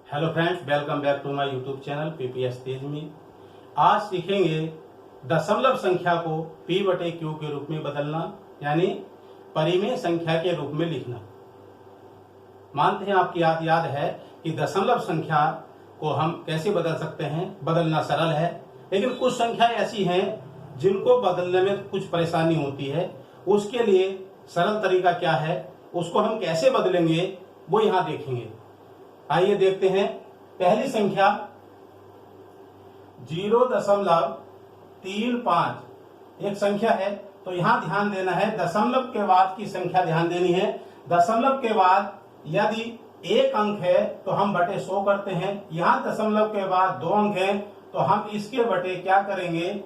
Hello friends, welcome back to my YouTube channel PPS Tej में। आज सीखेंगे दशमलव संख्या को p बटे q के रूप में बदलना, यानी परिमेय संख्या के रूप में लिखना। मानते हैं आपकी याद है कि दशमलव संख्या को हम कैसे बदल सकते हैं। बदलना सरल है, लेकिन कुछ संख्या ऐसी हैं जिनको बदलने में कुछ परेशानी होती है। उसके लिए सरल तरीका क्या है, उसको हम कैसे बदलेंगे, वो यहाँ देखेंगे। आइए देखते हैं। पहली संख्या 0.35 एक संख्या है, तो यहां ध्यान देना है। दशमलव के बाद की संख्या ध्यान देनी है। दशमलव के बाद यदि एक अंक है तो हम बटे 100 करते हैं। यहां दशमलव के बाद 2 अंक हैं तो हम इसके बटे क्या करेंगे,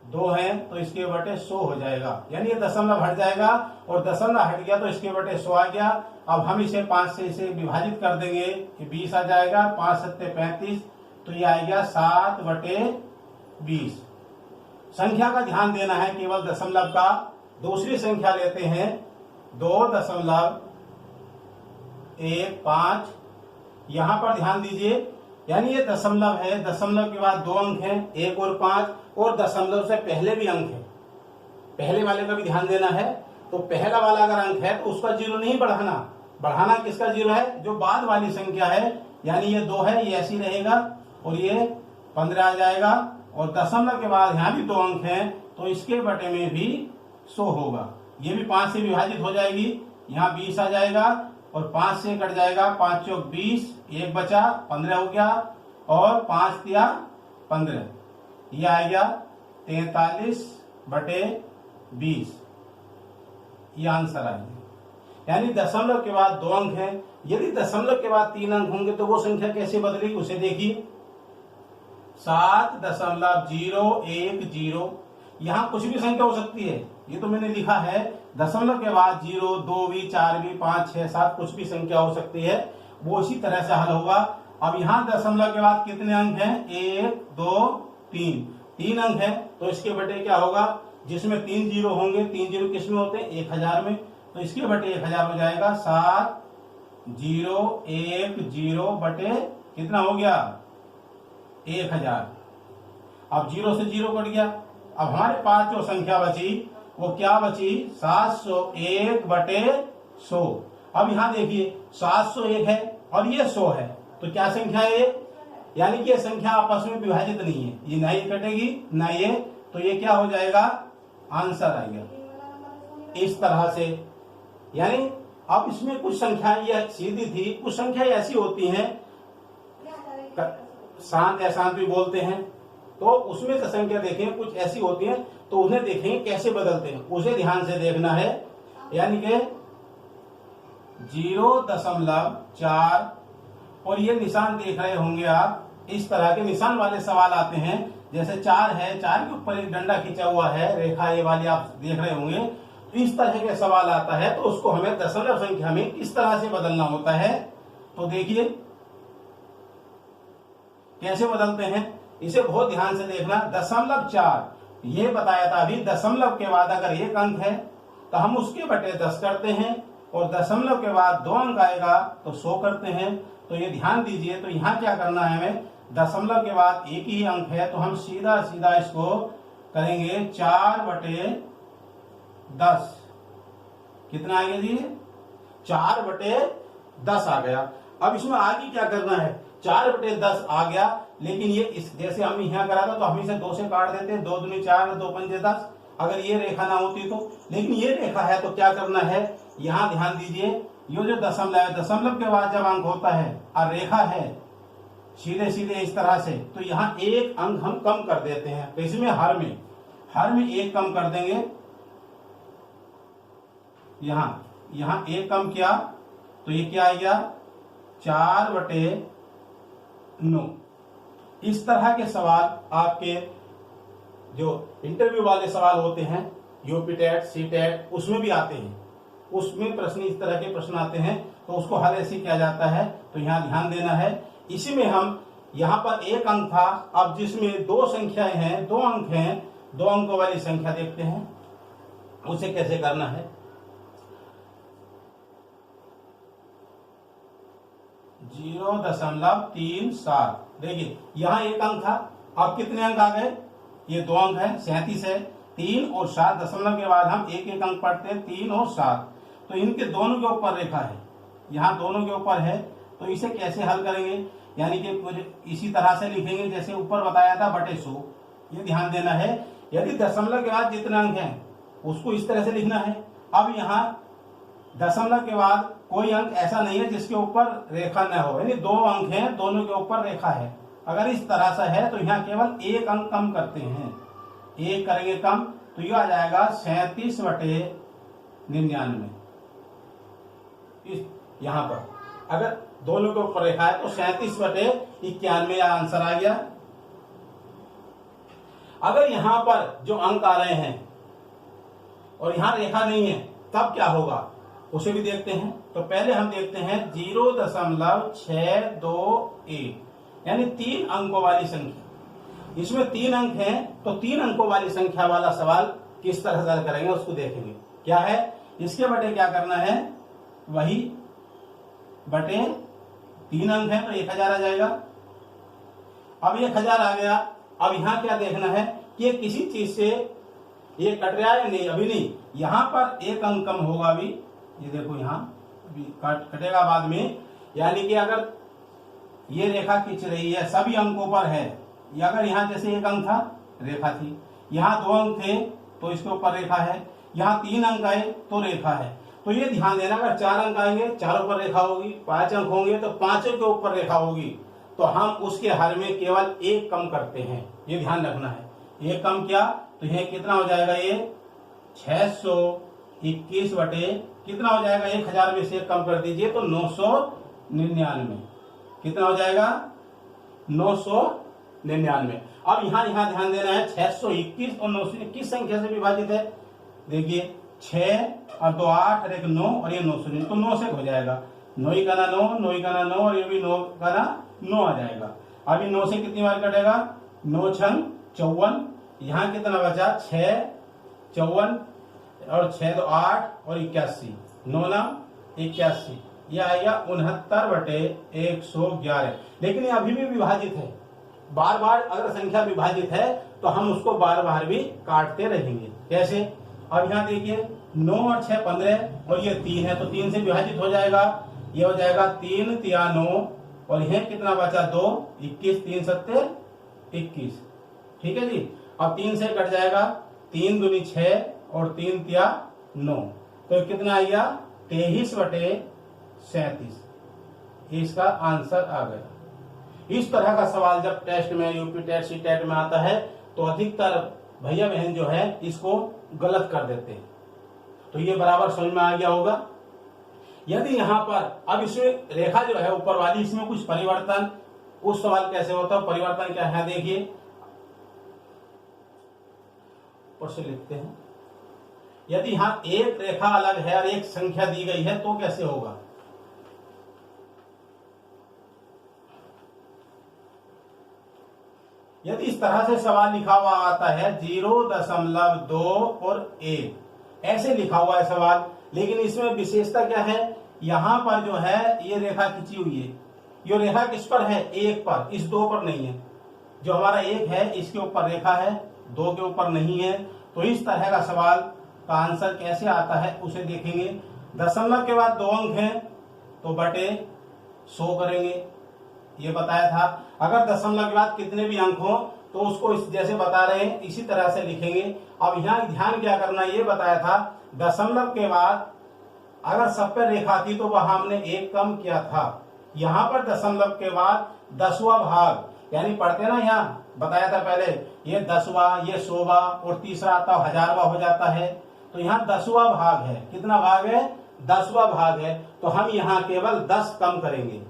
2 हैं तो इसके बटे 100 हो जाएगा, यानी ये दशमलव हट जाएगा और दशमलव हट गया तो इसके बटे 100 आ गया। अब हम इसे 5 से इसे विभाजित कर देंगे, ये 20 आ जाएगा। 5 सत्ते 35, तो ये आएगा 7 बटे 20। संख्या का ध्यान देना है केवल दशमलव का। दूसरी संख्या लेते हैं 2.15। यहां पर ध्यान दीजिए, यानी ये दशमलव है, दशमलव के बाद 2 अंक हैं, 1 और 5, और दशमलव से पहले भी अंक है। पहले वाले का भी ध्यान देना है। तो पहला वाला अगर अंक है तो उसका 0 नहीं बढ़ाना किसका 0 है, जो बाद वाली संख्या है, यानी ये 2 है, ये ऐसी रहेगा और ये 15 आ जाएगा। और दशमलव के बाद यहाँ भी 2 अंक हैं तो इसके बटे में भी 100 होगा। ये भी 5 से विभाजित हो जाएगी, यहाँ 20 आ जाएगा और 5 से कट जाएगा। 5 चौक 20, 1 बचा, 15 हो गया, और 5 दिया 15, ये आएगा 43 बटे 20। ये आंसर आएगा। यानी दशमलव के बाद 2 अंक हैं। यदि दशमलव के बाद 3 अंक होंगे तो वो संख्या कैसे बदलेगी, उसे देखिए। 7.010। यहाँ कुछ भी संख्या हो सकती है, ये तो मैंने लिखा है। दशमलव के बाद 0, 2 भी, 4 भी, 5, 6, 7 कुछ भी संख्या हो सकती है, वो इसी तरह से हल होगा। अब यहाँ दशमलव के बाद कितने अंक हैं, 1, 2, 3 अंक है, तो इसके बटे क्या होगा, जिसमें 3 जीरो होंगे। 3 जीरो किस में होते हैं, 1000 में, तो इसके बटे 1000 हो जाएगा। 7010 बटे कितना हो गया, 1000। अब 0 से 0 कट गया। अब हमारे पास जो संख्या बची वो क्या बची, 701 बटे 100। अब यहाँ देखिए 701 है और ये 100 है, तो क्या संख्या है ये, यानी कि ये संख्या आपस में विभाजित नहीं है, ये ना ये कटेगी ना ये, तो ये क्या हो जाएगा, आंसर आएगा इस तरह से। यानी अब इसमें कुछ संख्या ये सीधी थी, कुछ संख्या ऐसी होती हैं, शांत अशांत भी बोलते हैं, तो उसमें से संख्या देखें, कुछ ऐसी होती हैं तो उन्हें देखेंगे कैसे बदलते हैं, उसे ध्यान से देखना है। यानी कि 0.4, और ये निशान देख रहे होंगे आप, इस तरह के निशान वाले सवाल आते हैं। जैसे 4 है, 4 के ऊपर एक डंडा खींचा हुआ है, रेखा ये वाली आप देख रहे होंगे, तो इस तरह के सवाल आता है, तो उसको हमें दशमलव संख्या में किस तरह से बदलना होता है, तो देखिए कैसे बदलते हैं, इसे बहुत ध्यान से देखना। 0.4 ये बताया था अभी, दशमलव के बाद अगर 1 अंक है तो हम उसके बटे 10 करते हैं, और दशमलव के बाद 2 अंक आएगा तो 100 करते हैं। तो ये ध्यान दीजिए। तो यहाँ क्या करना है हमें, दशमलव के बाद 1 ही अंक है तो हम सीधा सीधा इसको करेंगे 4 बटे 10। कितना आ गया जी, 4 बटे 10 आ गया। अब इसमें आगे क्या करना है, 4 बटे 10 आ गया, लेकिन ये इस जैसे हम यहाँ करा था तो हम इसे 2 से काट देते हैं, 2 दूनी 4, 2 पंजे 10। अगर ये रेखा ना होती तो, लेकिन ये रेखा है तो क्या करना है, यहाँ ध्यान दीजिए। ये जो दशमलव है, दशमलव के बाद जब अंक होता है और रेखा है सीधे सीधे इस तरह से, तो यहाँ 1 अंक हम कम कर देते हैं। तो इसमें हर में 1 कम कर देंगे। यहाँ 1 कम किया तो ये क्या आ गया, 4 बटे 9। इस तरह के सवाल आपके जो इंटरव्यू वाले सवाल होते हैं, यूपी टेट, सी टेट, उसमें भी आते हैं। उसमें प्रश्न इस तरह के प्रश्न आते हैं, तो उसको हल ऐसे किया जाता है। तो यहाँ ध्यान देना है। इसी में हम यहाँ पर 1 अंक था, अब जिसमें 2 संख्याएं हैं, 2 अंक हैं, 2 अंकों वाली संख्या देखते हैं उसे कैसे करना है। 0.37। देखिए यहाँ एक अंक था, अब कितने अंक आ गए, ये 2 अंक है, 37 है, 3 और 7 दशमलव के बाद हम एक एक अंक पढ़ते हैं, 3 और 7, तो इनके दोनों के ऊपर रेखा है, यहाँ दोनों के ऊपर है, तो इसे कैसे हल करेंगे, यानी कि कुछ इसी तरह से लिखेंगे जैसे ऊपर बताया था बटे 100। ये ध्यान देना है, यदि दशमलव के बाद जितने अंक हैं उसको इस तरह से लिखना है। अब यहाँ दशमलव के बाद कोई अंक ऐसा नहीं है जिसके ऊपर रेखा न हो, यानी 2 अंक हैं, दोनों के ऊपर रेखा है। अगर इस तरह से है तो यहाँ केवल एक अंक कम करते हैं, एक करेंगे कम, तो यह आ जाएगा 37/99। इस यहाँ पर अगर दोनों के ऊपर रेखा है तो 37/91 या आंसर आ गया। अगर यहां पर जो अंक आ रहे हैं और यहां रेखा नहीं है तब क्या होगा उसे भी देखते हैं। तो पहले हम देखते हैं 0.621, यानी 3 अंकों वाली संख्या। इसमें 3 अंक हैं, तो 3 अंकों वाली संख्या वाला सवाल किस तरह से हल करेंगे उसको देखेंगे। क्या है, इसके बटे क्या करना है, वही बटे 3 अंक है तो 1000 आ जाएगा। अब 1000 आ गया। अब यहाँ क्या देखना है कि ये किसी चीज से ये कट रहा है या नहीं, अभी नहीं, यहाँ पर एक अंक कम होगा अभी, ये देखो यहाँ अभी कटेगा बाद में, यानी कि अगर ये रेखा खींच रही है सभी अंकों पर है, या अगर यहाँ जैसे एक अंक था रेखा थी, यहाँ 2 अंक थे तो इसके ऊपर रेखा है, यहाँ 3 अंक आए तो रेखा है। तो ये ध्यान देना, अगर 4 अंक आएंगे चारों पर रेखा होगी, 5 अंक होंगे तो 5 के ऊपर रेखा होगी, तो हम उसके हर में केवल एक कम करते हैं, ये ध्यान रखना है। एक कम किया तो ये कितना हो जाएगा, ये 621 बटे कितना हो जाएगा, 1000 में से एक कम कर दीजिए तो 999, कितना हो जाएगा 999। अब यहाँ ध्यान देना है 621 और 921 संख्या से विभाजित है। देखिए 6 और 2 8 और 1 9 और ये 900, तो 9 से हो जाएगा, 9 का ना 9, 9 का ना 9 और ये भी 9 का ना 9 आ जाएगा। अभी 9 से कितनी बार कटेगा, 9 छंग 54, यहाँ कितना बचा 6 54 और 6 2 8 और 81, 9 9 81, यह आएगा 69/111। लेकिन ये अभी भी विभाजित है, बार बार अगर संख्या विभाजित है तो हम उसको बार बार भी काटते रहेंगे। कैसे, अब यहाँ देखिए 9 और 6 15 और ये 3 है तो 3 से विभाजित हो जाएगा, ये हो जाएगा 3 तिया 9 और यह कितना बचा 2 21, 3 7 21, ठीक है जी। अब 3 से कट जाएगा, 3 दूनी 6 और 3 तिया 9, तो कितना आएगा 23/37, इसका आंसर आ गया। इस तरह का सवाल जब टेस्ट में, यूपी टेट सी टेट में आता है तो अधिकतर भैया बहन जो है इसको गलत कर देते हैं। तो ये बराबर समझ में आ गया होगा। यदि यहाँ पर अब इसमें रेखा जो है ऊपर वाली, इसमें कुछ परिवर्तन, उस सवाल कैसे होता है, परिवर्तन क्या है देखिए, ऊपर से लिखते हैं। यदि यहाँ एक रेखा अलग है और एक संख्या दी गई है तो कैसे होगा, यदि इस तरह से सवाल लिखा हुआ आता है 0.2 और 1, ऐसे लिखा हुआ है सवाल, लेकिन इसमें विशेषता क्या है, यहाँ पर जो है ये रेखा खींची हुई है, ये रेखा किस पर है, 1 पर, इस 2 पर नहीं है। जो हमारा 1 है इसके ऊपर रेखा है, 2 के ऊपर नहीं है। तो इस तरह का सवाल का आंसर कैसे आता है उसे देखेंगे। दशमलव के बाद 2 अंक हैं तो बटे 100 करेंगे, ये बताया था। अगर दशमलव के बाद कितने भी अंक हो तो उसको जैसे बता रहे हैं इसी तरह से लिखेंगे। अब यहाँ ध्यान क्या करना, ये बताया था दशमलव के बाद अगर सब पर रेखा थी तो वह हमने 1 कम किया था। यहाँ पर दशमलव के बाद 10वां भाग, यानी पढ़ते ना, यहाँ बताया था पहले, ये 10वां, ये 100वां और तीसरा आता 1000वां हो जाता है। तो यहाँ 10वां भाग है, कितना भाग है, 10वां भाग है। तो हम यहाँ केवल 10 कम करेंगे,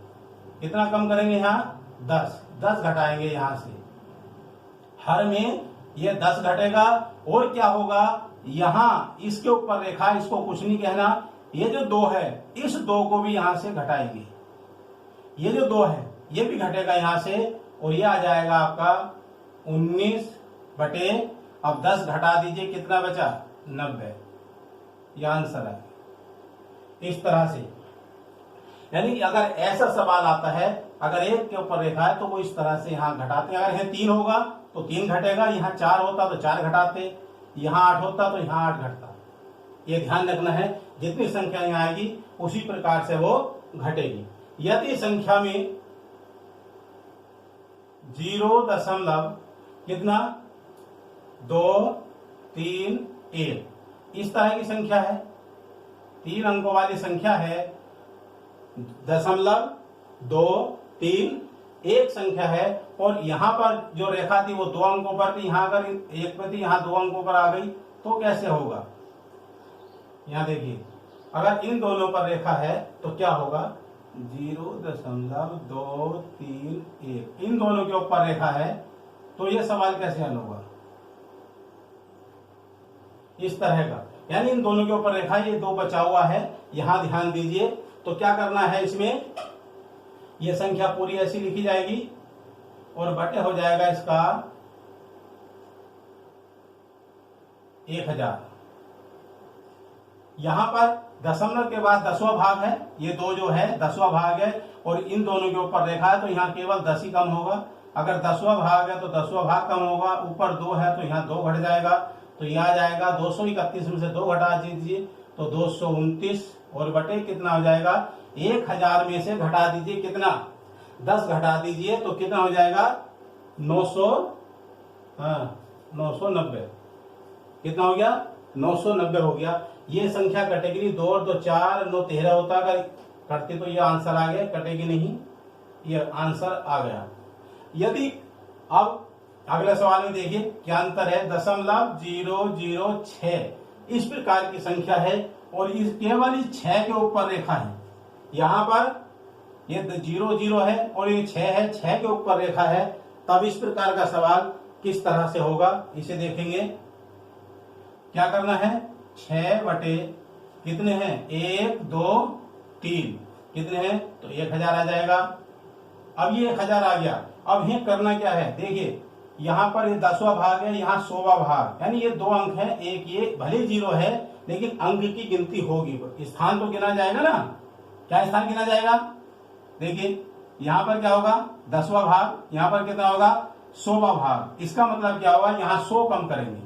कितना कम करेंगे, यहाँ 10 घटाएंगे, यहाँ से हर में ये 10 घटेगा। और क्या होगा, यहाँ इसके ऊपर रेखा, इसको कुछ नहीं कहना, ये जो 2 है इस 2 को भी यहाँ से घटाएंगे, ये जो 2 है ये भी घटेगा यहाँ से, और ये आ जाएगा आपका 19 बटे, अब 10 घटा दीजिए, कितना बचा 90, यह आंसर है। इस तरह से यानी कि अगर ऐसा सवाल आता है, अगर एक के ऊपर रेखा है तो वो इस तरह से यहाँ घटाते हैं। अगर यहाँ 3 होगा तो 3 घटेगा, यहाँ 4 होता तो 4 घटाते, यहाँ 8 होता तो यहाँ 8 घटता। ये ध्यान रखना है, जितनी संख्या यहाँ आएगी उसी प्रकार से वो घटेगी। यदि संख्या में 0 दशमलव कितना 2 3 1 इस तरह की संख्या है, 3 अंकों वाली संख्या है, 0.2 3 1 संख्या है, और यहाँ पर जो रेखा थी वो 2 अंकों पर थी, यहाँ अगर 1 पर थी, यहाँ 2 अंकों पर आ गई तो कैसे होगा। यहाँ देखिए, अगर इन दोनों पर रेखा है तो क्या होगा 0.231, इन दोनों के ऊपर रेखा है तो ये सवाल कैसे हल होगा, इस तरह का। यानी इन दोनों के ऊपर रेखा, ये 2 बचा हुआ है, यहां ध्यान दीजिए। तो क्या करना है, इसमें ये संख्या पूरी ऐसी लिखी जाएगी और बटे हो जाएगा इसका 1000। यहां पर दशमलव के बाद 10वां भाग है, ये 2 जो है 10वां भाग है, और इन दोनों के ऊपर रेखा है तो यहाँ केवल 10 ही कम होगा। अगर 10वां भाग है तो 10वां भाग कम होगा, ऊपर 2 है तो यहाँ 2 घट जाएगा, तो यह आ जाएगा 231 में से 2 घटा दीजिए तो 229, और बटे कितना हो जाएगा 1000 में से घटा दीजिए कितना 10 घटा दीजिए तो कितना हो जाएगा 990। कितना हो गया 990 हो गया। ये संख्या कटेगी 2 और 2 4, 9 13 होता, अगर कटते तो ये आंसर आ गया, कटेगी नहीं, ये आंसर आ गया। यदि अब अगले सवाल में देखिए क्या अंतर है, 0.006 इस प्रकार की संख्या है और इस केवल 6 के ऊपर रेखा है। यहाँ पर ये 0 0 है और ये 6 है, 6 के ऊपर रेखा है, तब इस प्रकार का सवाल किस तरह से होगा इसे देखेंगे। क्या करना है, 6 बटे कितने हैं 1 2 3 कितने हैं तो 1000 आ जाएगा। अब ये 1000 आ गया। अब ये करना क्या है, देखिए यहाँ पर ये 10वां भाग है, यहाँ 100वां भाग, यानी ये 2 अंक है, एक ये भले 0 है लेकिन अंक की गिनती होगी, स्थान तो गिना जाएगा ना। क्या स्थान गिना जाएगा, देखिए यहाँ पर क्या होगा 10वां भाग, यहाँ पर कितना होगा 100वां भाग। इसका मतलब क्या होगा, यहाँ 100 कम करेंगे,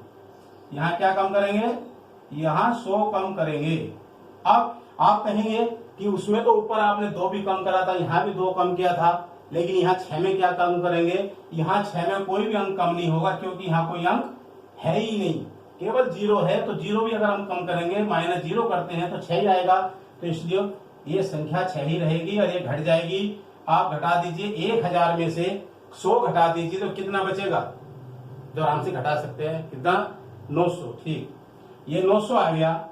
यहाँ क्या कम करेंगे, यहाँ 100 कम करेंगे। अब आप कहेंगे कि उसमें तो ऊपर आपने 2 भी कम करा था, यहाँ भी 2 कम किया था, लेकिन यहाँ 6 में क्या कम करेंगे, यहाँ 6 में कोई भी अंक कम नहीं होगा क्योंकि यहाँ कोई अंक है ही नहीं, केवल 0 है। तो 0 भी अगर हम कम करेंगे -0 करते हैं तो 6 ही आएगा, तो इसलिए ये संख्या 6 ही रहेगी और ये घट जाएगी। आप घटा दीजिए 1000 में से 100 घटा दीजिए तो कितना बचेगा, जो आराम से घटा सकते हैं, कितना 900। ठीक, ये 900 आ गया।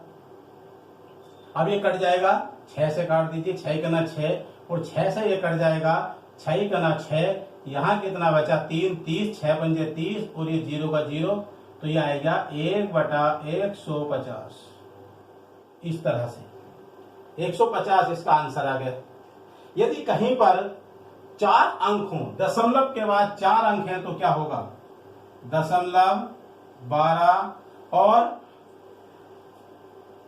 अब ये कट जाएगा, 6 से काट दीजिए, 6 करना 6 और 6 से ये कट जाएगा, 6 करना 6, यहाँ कितना बचा 3 30, 6 पंजे 30 और ये 0 का 0, तो ये आएगा 1/150। इस तरह से 150 इसका आंसर आ गया। यदि कहीं पर 4 अंक हो, दशमलव के बाद 4 अंक हैं तो क्या होगा, 0.12 और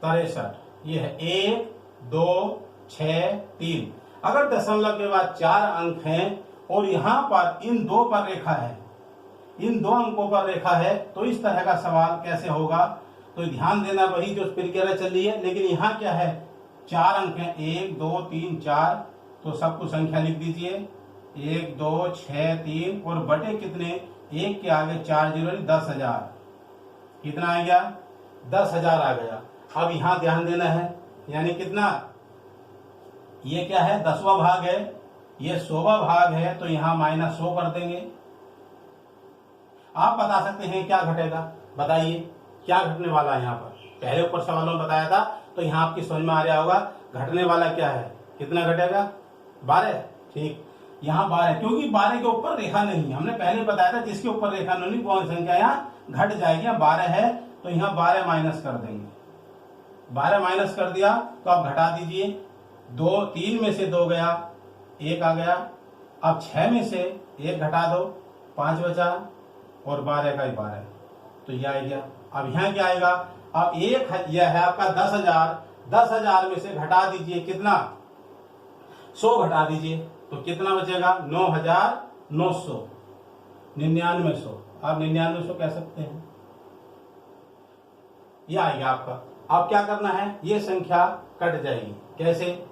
63, ये है 1 2 6 3। अगर दशमलव के बाद 4 अंक हैं और यहां पर इन 2 पर रेखा है, इन 2 अंकों पर रेखा है, तो इस तरह का सवाल कैसे होगा। तो ध्यान देना, वही जो प्रक्रिया चल रही है, लेकिन यहाँ क्या है 4 अंक हैं, 1 2 3 4, तो सब कुछ संख्या लिख दीजिए 1 2 6 3 और बटे कितने, 1 के आगे 4 0, 10,000। कितना आ गया 10,000 आ गया। अब यहाँ ध्यान देना है, यानी कितना, ये क्या है 10वां भाग है, ये 100वां भाग है, तो यहाँ -100 कर देंगे। आप बता सकते हैं क्या घटेगा, बताइए क्या घटने वाला है। यहाँ पर पहले ऊपर सवालों में बताया था, तो यहाँ आपकी समझ में आ रहा होगा घटने वाला क्या है, कितना घटेगा 12। ठीक, यहाँ 12, क्योंकि 12 के ऊपर रेखा नहीं है, हमने पहले बताया था जिसके ऊपर रेखा नहीं वो संख्या यहाँ घट जाएगी। 12 है तो यहाँ 12 माइनस कर देंगे, 12 माइनस कर दिया तो आप घटा दीजिए, 3 में से 2 गया, 1 आ गया। अब 6 में से 1 घटा दो, 5 बचा और 12 का 12, तो यह आ गया। अब यहाँ क्या आएगा, अब यह है आपका 10,000, 10,000 में से घटा दीजिए कितना 100 घटा दीजिए तो कितना बचेगा? 9,900, 9900। आप 9900 कह सकते हैं। ये आएगा आपका। अब क्या करना है, ये संख्या कट जाएगी। कैसे?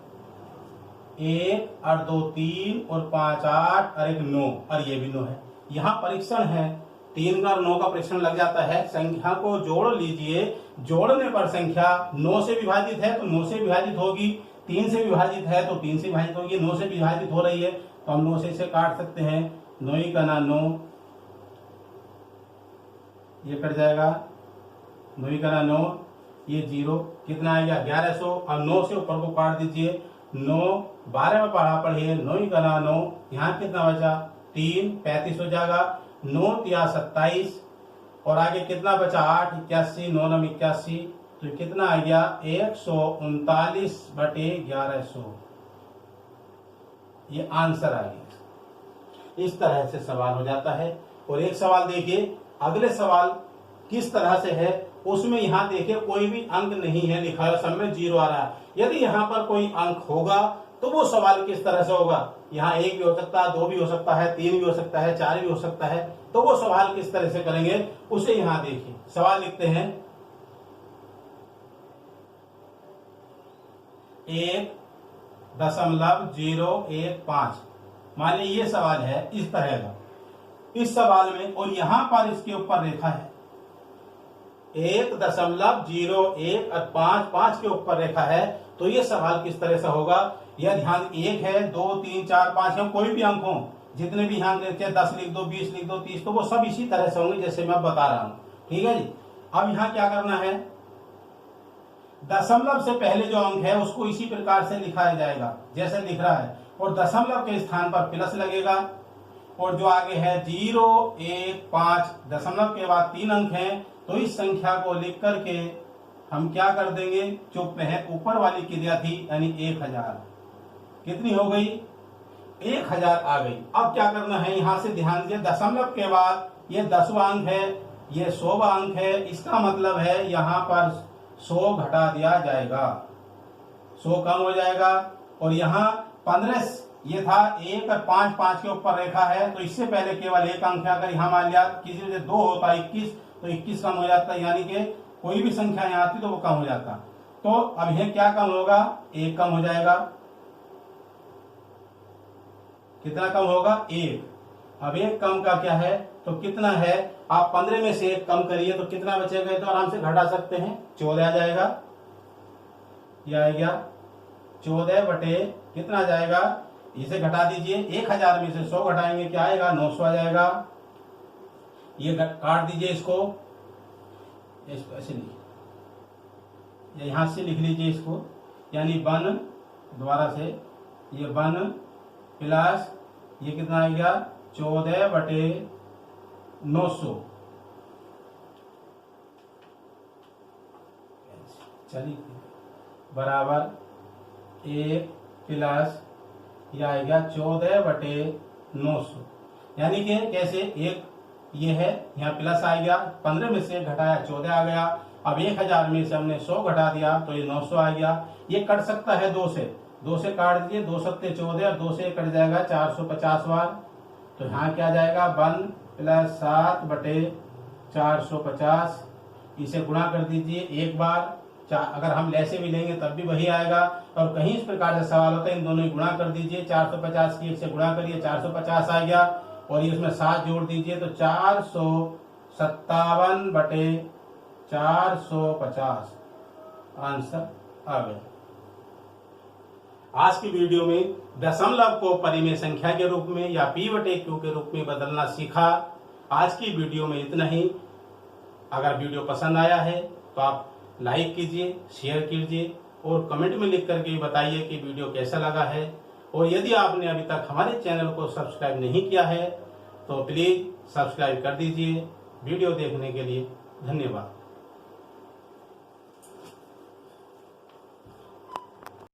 1 और 2 3 और 5 8 और 1 9 और ये भी 9 है। यहाँ परीक्षण है, 3 और 9 का परीक्षण लग जाता है। संख्या को जोड़ लीजिए, जोड़ने पर संख्या 9 से विभाजित है तो 9 से विभाजित होगी, 3 से विभाजित है तो 3 से विभाजित होगी, 9 से विभाजित हो रही है तो हम 9 से इसे काट सकते हैं। 9 का ना 9, ये कट जाएगा। 9 का ना 9, ये 0, कितना आएगा? 1100। और 9 से ऊपर को काट दीजिए। 9 12 में पढ़िए। 9 का ना 9, यहाँ कितना बचा? 3, 35 हो जाएगा। 9 या 27 और आगे कितना बचा? 8, 81, 9 9 81, तो कितना आ गया? 139/1100। ये आंसर आ गया। इस तरह से सवाल हो जाता है। और एक सवाल देखिए, अगले सवाल किस तरह से है, उसमें यहाँ देखिए कोई भी अंक नहीं है लिखा है, सब में 0 आ रहा है। यदि यहाँ पर कोई अंक होगा तो वो सवाल किस तरह से होगा? यहाँ 1 भी हो सकता है, 2 भी हो सकता है, 3 भी हो सकता है, 4 भी हो सकता है। तो वो सवाल किस तरह से करेंगे उसे यहाँ देखिए। सवाल लिखते हैं 1.015। मान लीजिए ये सवाल है इस तरह का। इस सवाल में और यहाँ पर इसके ऊपर रेखा है 1.015 के ऊपर रेखा है। तो ये सवाल किस तरह से होगा? यह ध्यान 1 है, 2 3 4 5 है, कोई भी अंक हो, जितने भी यहाँ देखते हैं 10 लिख दो, 20 लिख दो, 30, तो वो सब इसी तरह से होंगे जैसे मैं बता रहा हूँ। ठीक है जी। अब यहाँ क्या करना है, दशमलव से पहले जो अंक है उसको इसी प्रकार से लिखा जाएगा जैसे लिख रहा है, और दशमलव के स्थान पर प्लस लगेगा। और जो आगे है 0 1 5, दशमलव के बाद 3 अंक हैं, तो इस संख्या को लिख करके हम क्या कर देंगे? जो ऊपर वाली क्रिया थी यानी 1000, कितनी हो गई? 1000 आ गई। अब क्या करना है, यहां से ध्यान दीजिए, दशमलव के बाद ये 10वां अंक है, ये 100वां अंक है। इसका मतलब है यहाँ पर 100 घटा दिया जाएगा, 100 कम हो जाएगा। और यहाँ 15, ये था 1 और 5, 5 के ऊपर रेखा है, तो इससे पहले केवल 1 अंक है। अगर यहाँ मान लिया किसी वजह से 2 होता 21, तो 21 कम हो जाता, यानी कि कोई भी संख्या यहाँ आती तो वो कम हो जाता। तो अब यह क्या कम होगा? 1 कम हो जाएगा। कितना कम होगा? 1। अब 1 कम का क्या है, तो कितना है? आप 15 में से 1 कम करिए तो कितना बचेगा? तो आराम से घटा सकते हैं, 14 आ जाएगा। यह आ गया 14 बटे कितना आ जाएगा? इसे घटा दीजिए। 1000 में से 100 घटाएंगे, क्या आएगा? 900 आ जाएगा। ये काट दीजिए इसको ऐसे लिखिए, यहां से लिख लीजिए इसको, यानी 1 दोबारा से, ये 1 प्लस ये कितना आ गया? 14 बटे 900। चलिए बराबर 1 प्लस यह आएगा 14 बटे 900। यानी कि कैसे? एक ये है, यहाँ प्लस आ गया, 15 में से घटाया 14 आ गया। अब 1000 में से हमने 100 घटा दिया तो ये 900 आ गया। ये कट सकता है 2 से, 2 से काट दीजिए, 2 सत्ते 14 और 2 से कट जाएगा 450 बार। तो यहाँ क्या जाएगा? 1 प्लस 7 बटे 450। इसे गुणा कर दीजिए एक बार, अगर हम लैसे भी लेंगे तब भी वही आएगा। और कहीं इस प्रकार से सवाल होता है, इन दोनों की गुणा कर दीजिए, 450 की 1 से गुणा करिए, 450 आ गया। और ये उसमें 7 जोड़ दीजिए तो 457 बटे 450 आंसर आ गया। आज की वीडियो में दशमलव को परिमेय संख्या के रूप में या P बटे Q के रूप में बदलना सीखा। आज की वीडियो में इतना ही। अगर वीडियो पसंद आया है तो आप लाइक कीजिए, शेयर कीजिए और कमेंट में लिख करके बताइए कि वीडियो कैसा लगा है। और यदि आपने अभी तक हमारे चैनल को सब्सक्राइब नहीं किया है तो प्लीज सब्सक्राइब कर दीजिए। वीडियो देखने के लिए धन्यवाद।